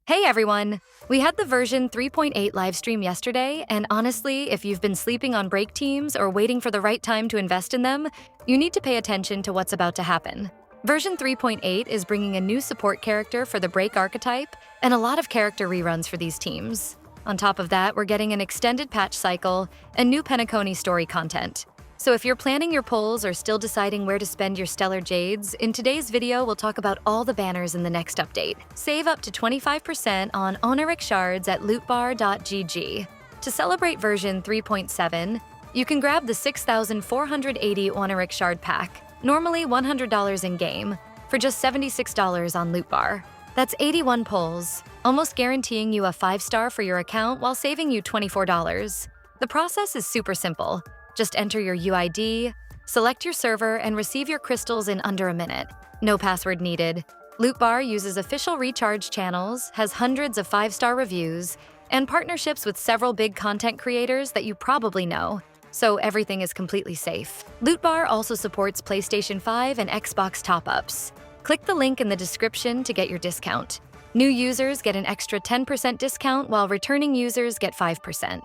Hey everyone! We had the version 3.8 livestream yesterday, and honestly, if you've been sleeping on break teams or waiting for the right time to invest in them, you need to pay attention to what's about to happen. Version 3.8 is bringing a new support character for the break archetype and a lot of character reruns for these teams. On top of that, we're getting an extended patch cycle and new Penacony story content. So if you're planning your pulls or still deciding where to spend your Stellar Jades, in today's video we'll talk about all the banners in the next update. Save up to 25% on Oneiric Shards at lootbar.gg. To celebrate version 3.7, you can grab the 6,480 Oneiric Shard pack, normally $100 in-game, for just $76 on Lootbar. That's 81 pulls, almost guaranteeing you a 5-star for your account while saving you $24. The process is super simple. Just enter your UID, select your server, and receive your crystals in under a minute. No password needed. Lootbar uses official recharge channels, has hundreds of 5-star reviews, and partnerships with several big content creators that you probably know, so everything is completely safe. Lootbar also supports PlayStation 5 and Xbox top-ups. Click the link in the description to get your discount. New users get an extra 10% discount, while returning users get 5%.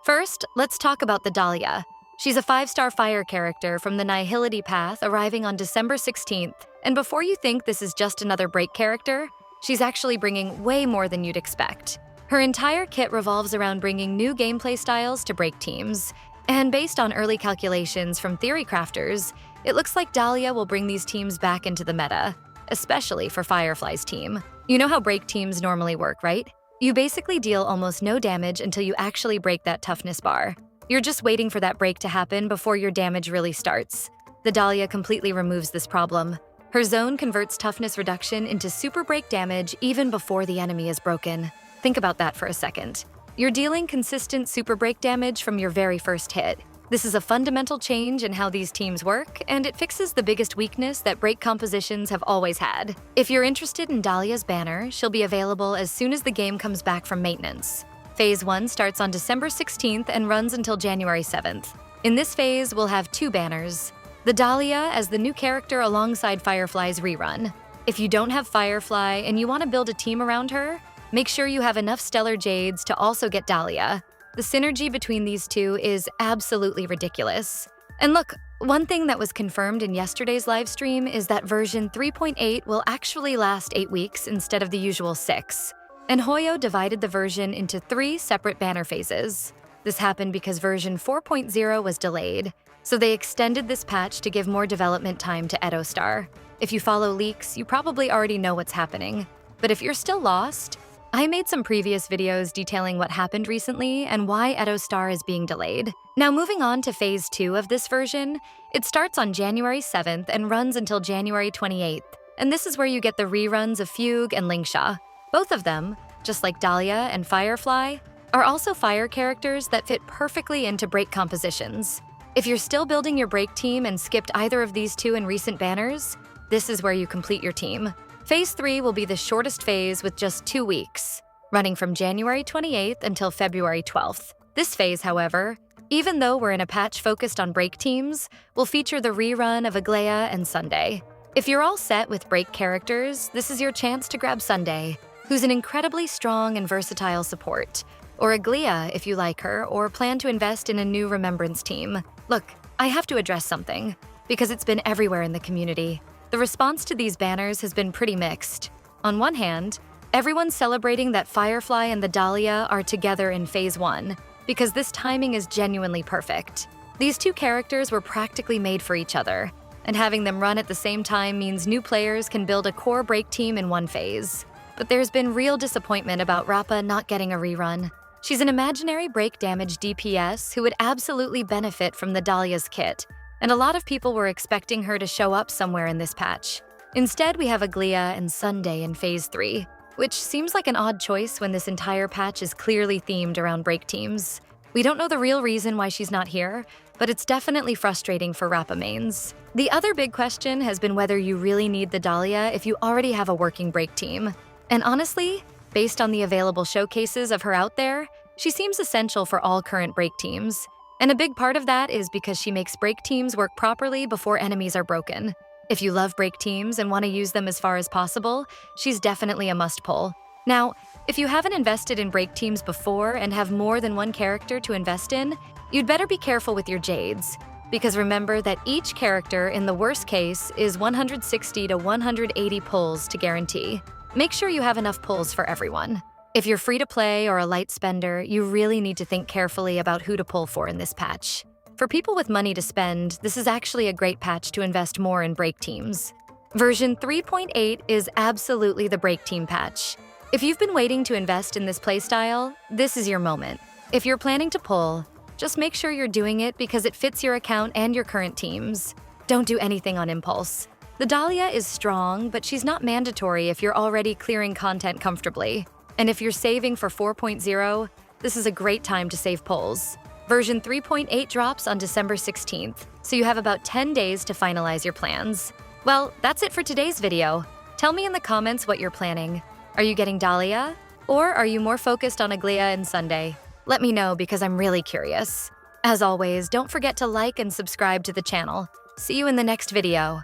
First, let's talk about the Dahlia. She's a 5-star fire character from the Nihility Path, arriving on December 16th. And before you think this is just another break character, she's actually bringing way more than you'd expect. Her entire kit revolves around bringing new gameplay styles to break teams. And based on early calculations from theory crafters, it looks like Dahlia will bring these teams back into the meta, especially for Firefly's team. You know how break teams normally work, right? You basically deal almost no damage until you actually break that toughness bar. You're just waiting for that break to happen before your damage really starts. The Dahlia completely removes this problem. Her zone converts toughness reduction into super break damage even before the enemy is broken. Think about that for a second. You're dealing consistent super break damage from your very first hit. This is a fundamental change in how these teams work, and it fixes the biggest weakness that break compositions have always had. If you're interested in Dahlia's banner, she'll be available as soon as the game comes back from maintenance. Phase 1 starts on December 16th and runs until January 7th. In this phase, we'll have 2 banners. The Dahlia as the new character alongside Firefly's rerun. If you don't have Firefly and you want to build a team around her, make sure you have enough Stellar Jades to also get Dahlia. The synergy between these two is absolutely ridiculous. And look, one thing that was confirmed in yesterday's livestream is that version 3.8 will actually last 8 weeks instead of the usual 6. And Hoyo divided the version into 3 separate banner phases. This happened because version 4.0 was delayed, so they extended this patch to give more development time to Edo Star. If you follow leaks, you probably already know what's happening. But if you're still lost, I made some previous videos detailing what happened recently and why Edo Star is being delayed. Now moving on to Phase 2 of this version, it starts on January 7th and runs until January 28th. And this is where you get the reruns of Fugue and Lingsha. Both of them, just like Dahlia and Firefly, are also fire characters that fit perfectly into break compositions. If you're still building your break team and skipped either of these 2 in recent banners, this is where you complete your team. Phase 3 will be the shortest phase with just 2 weeks, running from January 28th until February 12th. This phase, however, even though we're in a patch focused on break teams, will feature the rerun of Aglaea and Sunday. If you're all set with break characters, this is your chance to grab Sunday, who's an incredibly strong and versatile support, or Aglaea if you like her or plan to invest in a new Remembrance team. Look, I have to address something, because it's been everywhere in the community. The response to these banners has been pretty mixed. On one hand, everyone's celebrating that Firefly and the Dahlia are together in Phase 1, because this timing is genuinely perfect. These 2 characters were practically made for each other, and having them run at the same time means new players can build a core break team in one phase. But there's been real disappointment about Rappa not getting a rerun. She's an imaginary break damage DPS who would absolutely benefit from the Dahlia's kit, and a lot of people were expecting her to show up somewhere in this patch. Instead, we have Aglaea and Sunday in Phase 3, which seems like an odd choice when this entire patch is clearly themed around break teams. We don't know the real reason why she's not here, but it's definitely frustrating for Rappa mains. The other big question has been whether you really need the Dahlia if you already have a working break team. And honestly, based on the available showcases of her out there, she seems essential for all current break teams. And a big part of that is because she makes break teams work properly before enemies are broken. If you love break teams and want to use them as far as possible, she's definitely a must-pull. Now, If you haven't invested in break teams before and have more than one character to invest in, you'd better be careful with your Jades. Because remember that each character, in the worst case, is 160 to 180 pulls to guarantee. Make sure you have enough pulls for everyone. If you're free to play or a light spender, you really need to think carefully about who to pull for in this patch. For people with money to spend, this is actually a great patch to invest more in break teams. Version 3.8 is absolutely the break team patch. If you've been waiting to invest in this playstyle, this is your moment. If you're planning to pull, just make sure you're doing it because it fits your account and your current teams. Don't do anything on impulse. The Dahlia is strong, but she's not mandatory if you're already clearing content comfortably. And if you're saving for 4.0, this is a great time to save pulls. Version 3.8 drops on December 16th, so you have about 10 days to finalize your plans. Well, that's it for today's video. Tell me in the comments what you're planning. Are you getting Dahlia? Or are you more focused on Aglaea and Sunday? Let me know because I'm really curious. As always, don't forget to like and subscribe to the channel. See you in the next video.